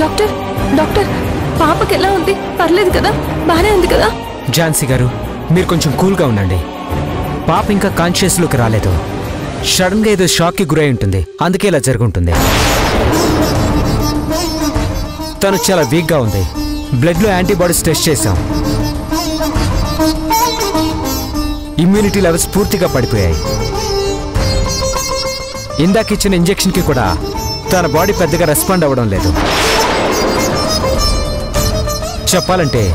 డాక్టర్ డాక్టర్ పాపకి ఎలా ఉంది? పర్లేదు కదా? బానే ఉంది కదా? ఝాన్సీ గారు, మీరు కొంచెం కూల్గా ఉండండి. పాప ఇంకా కాన్షియస్లోకి రాలేదు. సడన్గా ఏదో షాక్కి గురై ఉంటుంది, అందుకే ఇలా జరుగుంటుంది. తను చాలా వీక్గా ఉంది. బ్లడ్లో యాంటీబాడీస్ టెస్ట్ చేశాం. ఇమ్యూనిటీ లెవెల్స్ పూర్తిగా పడిపోయాయి. ఇందాక ఇచ్చిన ఇంజెక్షన్కి కూడా తన బాడీ పెద్దగా రెస్పాండ్ అవ్వడం లేదు. చెప్పాలంటే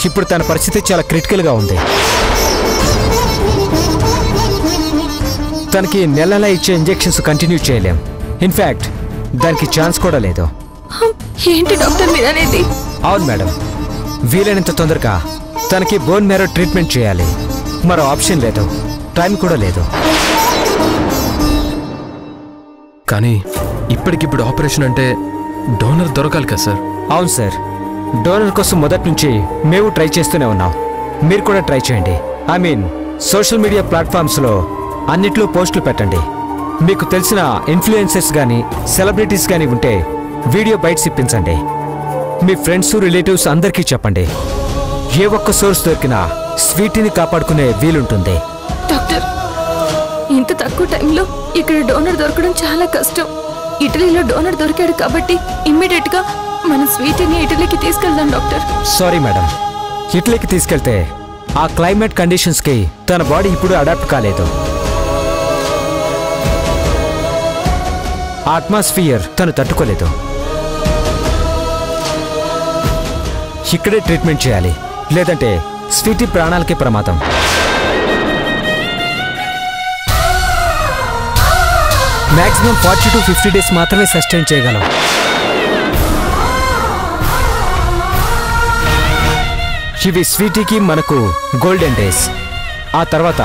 ఇప్పుడు తన పరిస్థితి చాలా క్రిటికల్గా ఉంది. తనకి నెలలా ఇచ్చే ఇంజెక్షన్స్ కంటిన్యూ చేయలేం. ఇన్ఫ్యాక్ట్ దానికి ఛాన్స్ కూడా లేదు. ఏంటి డాక్టర్ మీరు అనేది? అవును మేడం, వీలైనంత తొందరగా తనకి బోన్ మ్యారో ట్రీట్మెంట్ చేయాలి. మరో ఆప్షన్ లేదు, టైం కూడా లేదు. కానీ ఇప్పటికిప్పుడు ఆపరేషన్ అంటే డోనర్ దొరకాలి కదా సార్? అవును సార్, డోనర్ కోసం మొదటి నుంచి మేము ట్రై చేస్తూనే ఉన్నాం. మీరు కూడా ట్రై చేయండి. ఐ మీన్ సోషల్ మీడియా ప్లాట్ఫామ్స్లో అన్నిట్లో పోస్టులు పెట్టండి. మీకు తెలిసిన ఇన్ఫ్లుయెన్సర్స్ కానీ సెలబ్రిటీస్ కానీ ఉంటే వీడియో బైట్స్ ఇప్పించండి. మీ ఫ్రెండ్స్ రిలేటివ్స్ అందరికీ చెప్పండి. ఏ ఒక్క సోర్స్ దొరికినా స్వీటీని కాపాడుకునే వీలుంటుంది. డాక్టర్, ఇంత తక్కువ టైంలో ఇక్కడ డోనర్ దొరకడం చాలా కష్టం. ఇటలీలో డోనర్ దొరికాడు కాబట్టి ఇమ్మీడియట్ గా మన స్వీటీని ఇటలీకి తీసుకెళ్దాం డాక్టర్. సారీ మేడం, ఇటలీకి తీసుకెళ్తే ఆ క్లైమేట్ కండిషన్స్కి తన బాడీ ఇప్పుడు అడాప్ట్ కాలేదు. ఆ అట్మాస్ఫియర్ తను తట్టుకోలేదు. ఇక్కడే ట్రీట్మెంట్ చేయాలి, లేదంటే స్వీటీ ప్రాణాలకే ప్రమాదం. మాక్సిమం 40 to 50 డేస్ మాత్రమే సస్టైన్ చేయగలం. ఇవి స్వీటీకి మనకు గోల్డెన్ డేస్. ఆ తర్వాత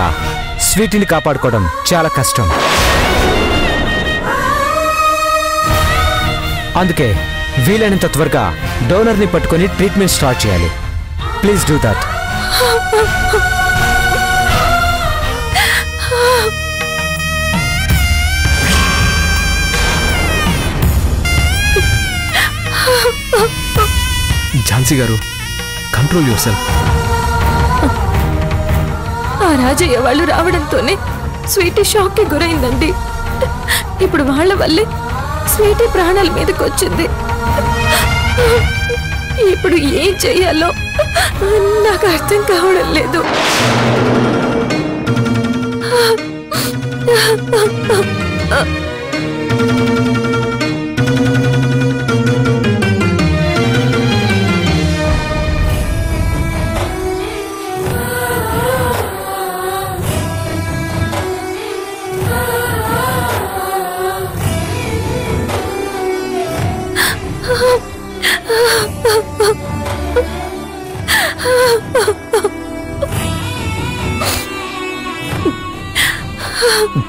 స్వీటీని కాపాడుకోవడం చాలా కష్టం. అందుకే వీలైనంత త్వరగా డోనర్ని పట్టుకొని ట్రీట్మెంట్ స్టార్ట్ చేయాలి. Please do that. ఝాన్సీ గారు, కంట్రోల్ యువర్ సెల్ఫ్. ఆ రాజయ్య వాళ్ళు రావడంతోనే స్వీటీ షాక్ కి గురైందండి. ఇప్పుడు వాళ్ళ వల్లే స్వీటీ ప్రాణాల మీదకి వచ్చింది. ఇప్పుడు ఏం చెయ్యాలో నాకు అర్థం కావడం లేదు.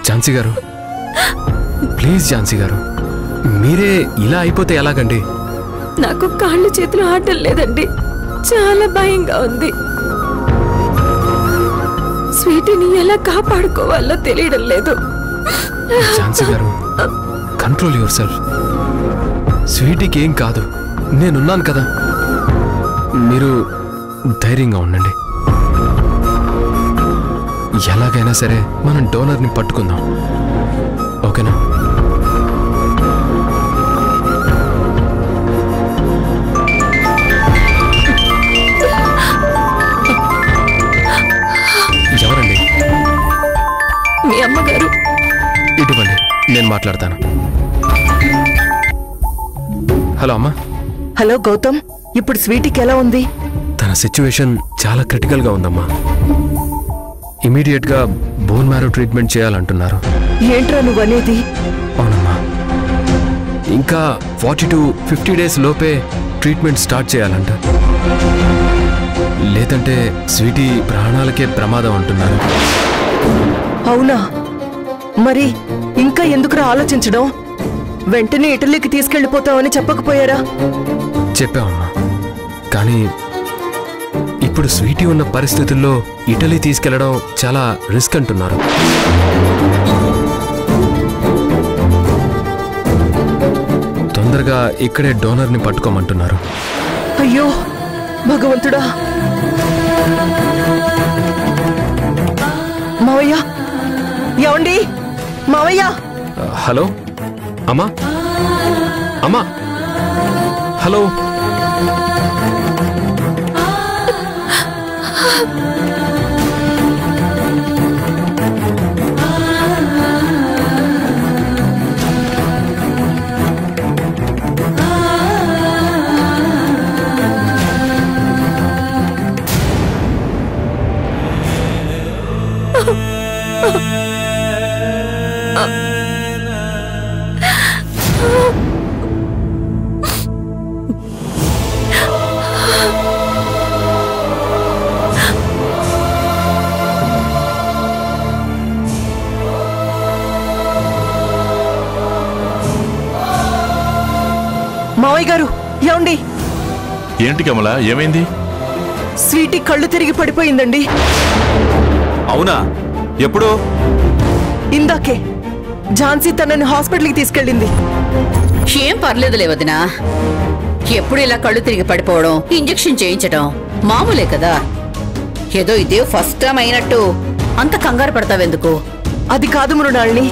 ఝాన్సీ గారు, ప్లీజ్ ఝాన్సీ గారు, మీరే ఇలా అయిపోతే ఎలాగండి? నాకు కాళ్ళు చేతులు ఆడటం లేదండి, చాలా భయంగా ఉంది. స్వీటీని ఎలా కాపాడుకోవాలో తెలియడం లేదు. ఝాన్సీ గారు, కంట్రోల్ యువర్ సెల్ఫ్. స్వీటీకి ఏం కాదు, నేనున్నాను కదా. మీరు ధైర్యంగా ఉండండి. ఎలాగైనా సరే మనం డోనర్ని పట్టుకుందాం, ఓకేనా? ఎవరండి? మీ అమ్మగారు. ఇటువంటి నేను మాట్లాడతాను. హలో అమ్మా. హలో గౌతమ్, ఇప్పుడు స్వీటీకి ఎలా ఉంది? తన సిచ్యువేషన్ చాలా క్రిటికల్గా ఉందమ్మా. ఇమీడియట్ గా బోన్ మ్యారో ట్రీట్మెంట్ చేయాలంటున్నారు. ఏంట్రా నువ్వనేది? అవునమ్మా, ఇంకా 40 to 50 days లోపే ట్రీట్మెంట్ స్టార్ట్ చేయాలంట. లేదంటే స్వీటీ ప్రాణాలకే ప్రమాదం అంటున్నారు. అవునా? మరి ఇంకా ఎందుకురా ఆలోచించడం? వెంటనే ఇటలీకి తీసుకెళ్లిపోతామని చెప్పకపోయారా? చెప్పామమ్మా, కానీ ఇప్పుడు స్వీటీ ఉన్న పరిస్థితుల్లో ఇటలీ తీసుకెళ్లడం చాలా రిస్క్ అంటున్నారు. తొందరగా ఇక్కడే డోనర్ని పట్టుకోమంటున్నారు. అయ్యో భగవంతుడా! మావయ్య, ఏమండి మావయ్య? హలో అమ్మా, అమ్మా, హలో. మావయ్య గారు, ఏమండి? ఏంటి కమల, ఏమైంది? స్వీటీ కళ్ళు తిరిగి పడిపోయిందండి. అవునా? ఎప్పుడు? ఇందాకే ఝాన్సీ తనని హాస్పిటల్కి తీసుకెళ్ళింది. ఏం పర్లేదులే వదినా. ఎప్పుడు ఇలా కళ్ళు తిరిగి పడిపోవడం, ఇంజెక్షన్ చేయించడం మామూలే కదా. ఏదో ఇదే ఫస్ట్ టైం అయినట్టు అంత కంగారు పడతావెందుకు? అది కాదు మృణాళిని,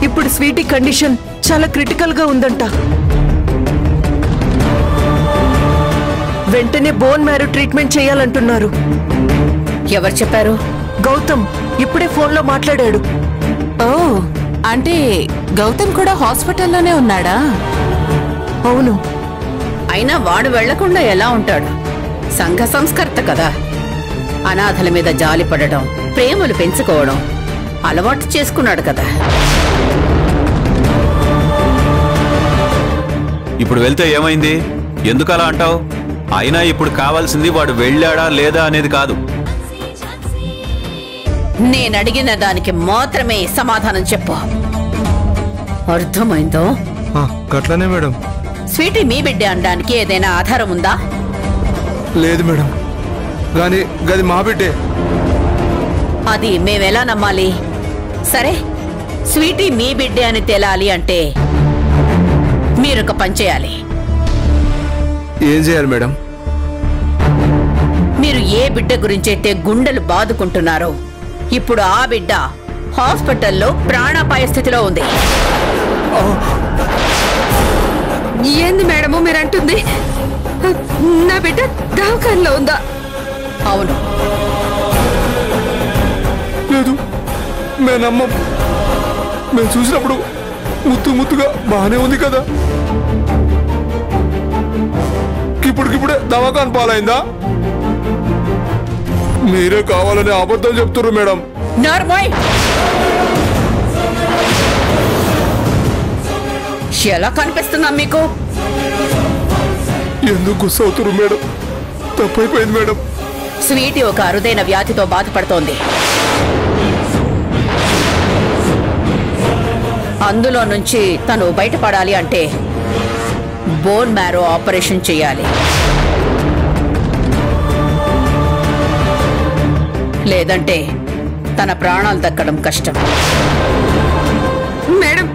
ఇప్పుడు స్వీటీ కండిషన్ చాలా క్రిటికల్ గా ఉందంట. వెంటనే బోన్ మ్యారో ట్రీట్మెంట్ చేయాలంటున్నారు. ఎవరు చెప్పారు? గౌతమ్ ఇప్పుడే ఫోన్లో మాట్లాడాడు. ఓ, అంటే గౌతమ్ కూడా హాస్పిటల్లోనే ఉన్నాడా? అవును. అయినా వాడు వెళ్లకుండా ఎలా ఉంటాడు? సంఘ సంస్కర్త కదా. అనాథల మీద జాలి పడడం, ప్రేమలు పెంచుకోవడం అలవాటు చేసుకున్నాడు కదా. ఇప్పుడు వెళ్తే ఏమైంది? ఎందుకు అలా అంటావు? అయినా ఇప్పుడు కావాల్సింది వాడు వెళ్ళాడా లేదా అనేది కాదు. నేనడిగిన దానికి మాత్రమే సమాధానం చెప్పు. అర్థమైందో? గట్లనే మేడం. స్వీటీ మీ బిడ్డ అనడానికి ఏదైనా ఆధారం ఉందా? లేదు మేడం, కానీ గది మా బిడ్డే. అది మేమెలా నమ్మాలి? సరే, స్వీటీ మీ బిడ్డే అని తేలాలి అంటే మీరొక పని చేయాలి. ఏం చేయాలి మేడం? మీరు ఏ బిడ్డ గురించైతే గుండెలు బాదుకుంటున్నారో ఇప్పుడు ఆ బిడ్డ హాస్పిటల్లో ప్రాణాపాయ స్థితిలో ఉంది. ఏంది మేడము మీరంటుంది? నా బిడ్డ దవాఖానలో ఉందా? అవును. లేదు, మేము నమ్మం. మేము చూసినప్పుడు ముద్దుగా బాగానే ఉంది కదా. ఇప్పుడే దవాఖాన పాలైందా? మీరే కావాలని అబద్ధం చెప్తున్నారు మేడం. నార్మల్, ఎలా కనిపిస్తుందా మీకు? ఎందుకు గుస్సవుతున్నారు మేడం? తప్పైపోయింది మేడం. స్వీటీ ఒక అరుదైన వ్యాధితో బాధపడుతోంది. అందులో నుంచి తను బయటపడాలి అంటే బోన్ మ్యారో ఆపరేషన్ చేయాలి. లేదంటే తన ప్రాణాలు దక్కడం కష్టం. మేడం,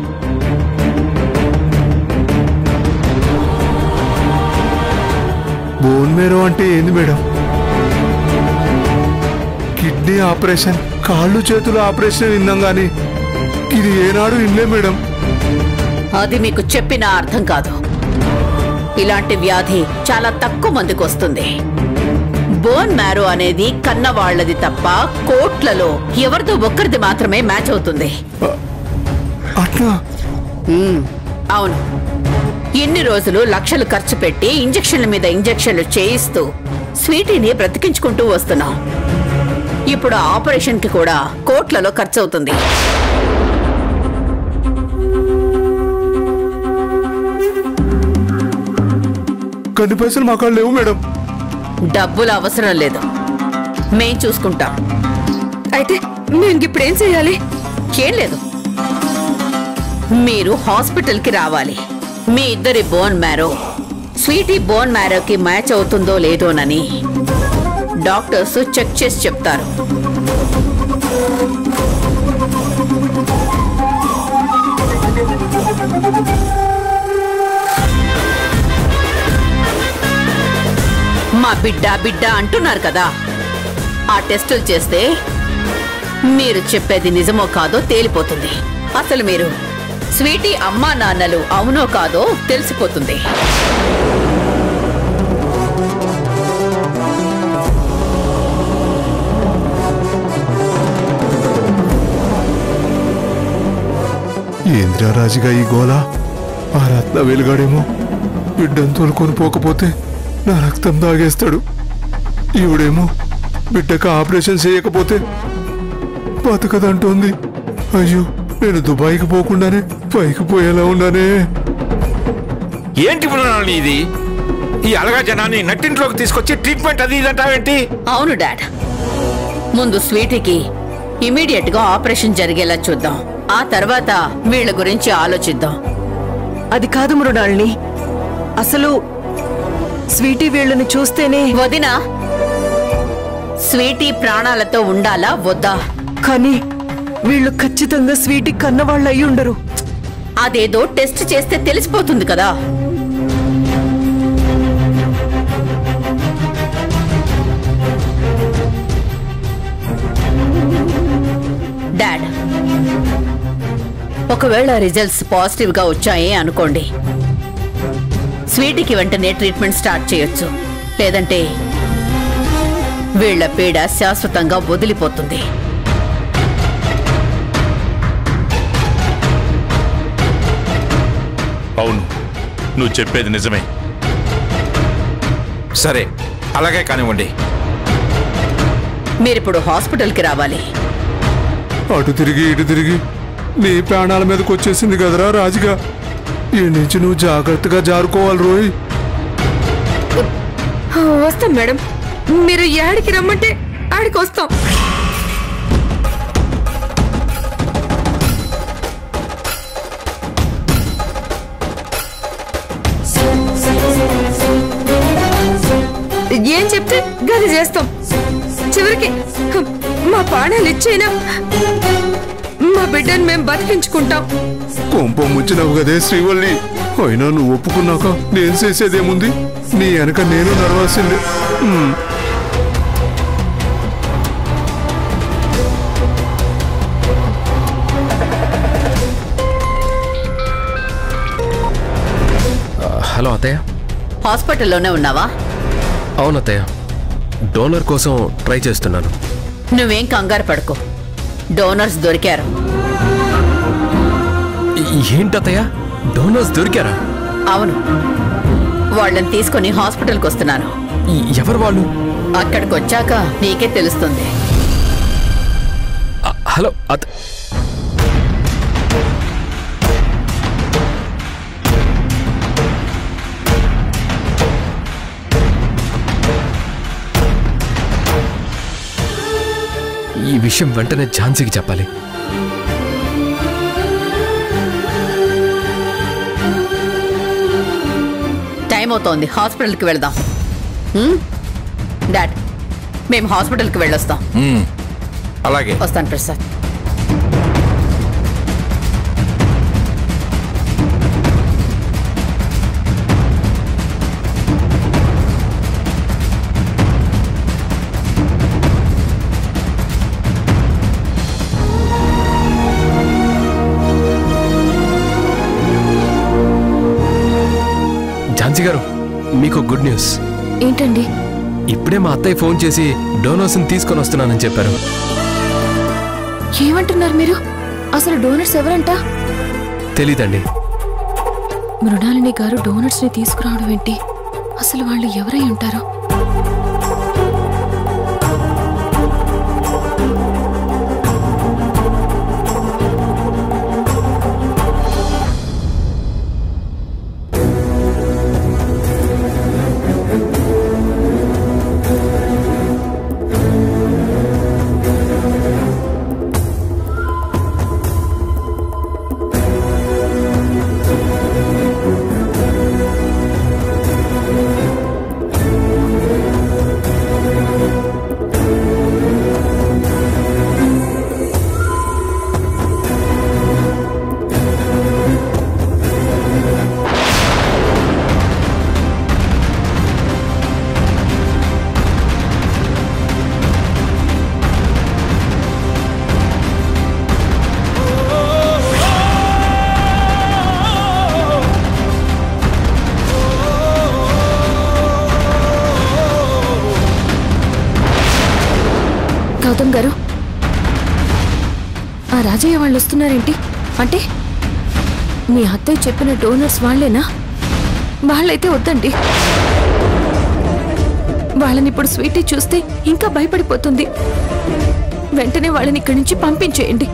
బోన్ మేరో అంటే ఏంది మేడం? కిడ్నీ ఆపరేషన్, కాళ్ళు చేతుల ఆపరేషన్ విన్నాం గాని ఇది ఏనాడు వినలే మేడం. అది మీకు చెప్పిన అర్థం కాదు. ఇలాంటి వ్యాధి చాలా తక్కువ మందికి వస్తుంది. బోన్ మ్యారో అనేది కన్నవాళ్లది తప్ప కోట్లలో ఎవరిదో ఒక్కరిది మాత్రమే మ్యాచ్ అవుతుంది. అట్లా? అవును. ఎన్ని రోజులు లక్షలు ఖర్చు పెట్టి ఇంజెక్షన్ల మీద ఇంజెక్షన్లు చేయిస్తూ స్వీటీని బ్రతికించుకుంటూ వస్తున్నాం. ఇప్పుడు ఆపరేషన్ కి కూడా కోట్లలో ఖర్చు అవుతుంది. కొన్ని పైసలు మాకు లేవు మేడం. డబ్బులు అవసరం లేదు, మేం చూసుకుంటాం. అయితే మేము ఇప్పుడు ఏం చేయాలి? ఏం లేదు, మీరు హాస్పిటల్ కి రావాలి. మీ ఇద్దరి బోన్ మ్యారో స్వీటీ బోన్ మ్యారోకి మ్యాచ్ అవుతుందో లేదోనని డాక్టర్స్ చెక్ చేసి చెప్తారు. మా బిడ్డ బిడ్డ అంటున్నారు కదా, ఆ టెస్టులు చేస్తే మీరు చెప్పేది నిజమో కాదో తేలిపోతుంది. అసలు మీరు స్వీటీ అమ్మా నాన్నలు అవునో కాదో తెలిసిపోతుంది. ఏంద్రా రాజుగా ఈ గోళ? ఆ రత్న వెలుగాడేమో బిడ్డను తోలుకొని పోకపోతే నా రక్తం తాగేస్తాడు. ఈవిడేమో బిడ్డకు ఆపరేషన్ చేయకపోతే బతకదంటోంది. అయ్యో, నేను దుబాయ్కి పోకుండానే పైకి పోయేలా ఉన్నానే. ఏంటి పురాణాలు ఇది? ఈ అలగా జనాన్ని నట్టింట్లోకి తీసుకొచ్చి ట్రీట్మెంట్ అది ఇదంటావేంటి? అవును డాడ్, ముందు స్వీటీకి ఇమీడియట్ గా ఆపరేషన్ జరిగేలా చూద్దాం. ఆ తర్వాత వీళ్ళ గురించి ఆలోచిద్దాం. అది కాదు మృణాల్ని, అసలు స్వీటీ వీళ్ళని చూస్తేనే. వదినా, స్వీటీ ప్రాణాలతో ఉండాలా వద్దా? కానీ వీళ్ళు ఖచ్చితంగా స్వీటీ కన్నవాళ్ళు అయి ఉండరు. అదేదో టెస్ట్ చేస్తే తెలిసిపోతుంది కదా. డాడ్, ఒకవేళ రిజల్ట్స్ పాజిటివ్ గా వచ్చాయే అనుకోండి, స్వీటీకి వెంటనే ట్రీట్మెంట్ స్టార్ట్ చేయొచ్చు. లేదంటే వీళ్ల పీడ శాశ్వతంగా వదిలిపోతుంది. అవును, నువ్వు చెప్పేది నిజమే. సరే, అలాగే కానివ్వండి. మీరిప్పుడు హాస్పిటల్కి రావాలి. అటు తిరిగి ఇటు తిరిగి నీ ప్రాణాల మీదకి వచ్చేసింది కదరా రాజుగా. ఈ నుంచి నువ్వు జాగ్రత్తగా జారుకోవాలి రోయ్. వస్తాం మేడం, మీరు ఏడికి రమ్మంటే ఆడికి వస్తాం. ఏం చెప్తే గది చేస్తాం. చివరికి మా ప్రాణాలు ఇచ్చైనా మా బిడ్డను మేము బతికించుకుంటాం. కొంప ముచ్చినావు కదే శ్రీవల్లి. అయినా నువ్వు ఒప్పుకున్నాక నేను చేసేదేముంది? నీ వెనక నేను నడవాల్సిందే. హలో అత్తయ్య. హాస్పిటల్లోనే ఉన్నావా? అవును అత్తయ్య, డోనర్ కోసం ట్రై చేస్తున్నాను. నువ్వేం కంగారు పడుకో, డోనర్స్ దొరికారు. ఏంటత్తయ్య, డోనర్స్ దొరికారా? అవును, వాళ్ళని తీసుకుని హాస్పిటల్కి వస్తున్నాను. ఎవరు వాళ్ళు? అక్కడికి వచ్చాక నీకే తెలుస్తుంది. హలో ఈ విషయం వెంటనే ఝాన్సీకి చెప్పాలి. టైం అవుతోంది, హాస్పిటల్కి వెళదాం. డాడ్, మేము హాస్పిటల్కి వెళ్ళొస్తాం. అలాగే వస్తాను ప్రసాద్. ఝాన్సీ గారు, మీకు గుడ్ న్యూస్. ఏంటండి? ఇప్పుడే మా అత్తయ్య ఫోన్ చేసి డోనర్స్ని తీసుకొని వస్తున్నానని చెప్పారు. ఏమంటున్నారు మీరు? అసలు డోనర్స్ ఎవరంట? తెలీదండి. మృణాలిని గారు డోనర్స్ ని తీసుకురావడం ఏంటి? అసలు వాళ్ళు ఎవరై ఉంటారో? గౌతమ్ గారు, ఆ రాజయ్య వాళ్ళు వస్తున్నారేంటి? అంటే మీ అత్తయ్య చెప్పిన డోనర్స్ వాళ్ళేనా? వాళ్ళైతే వద్దండి. వాళ్ళని ఇప్పుడు స్వీటీ చూస్తే ఇంకా భయపడిపోతుంది. వెంటనే వాళ్ళని ఇక్కడి నుంచి పంపించేయండి.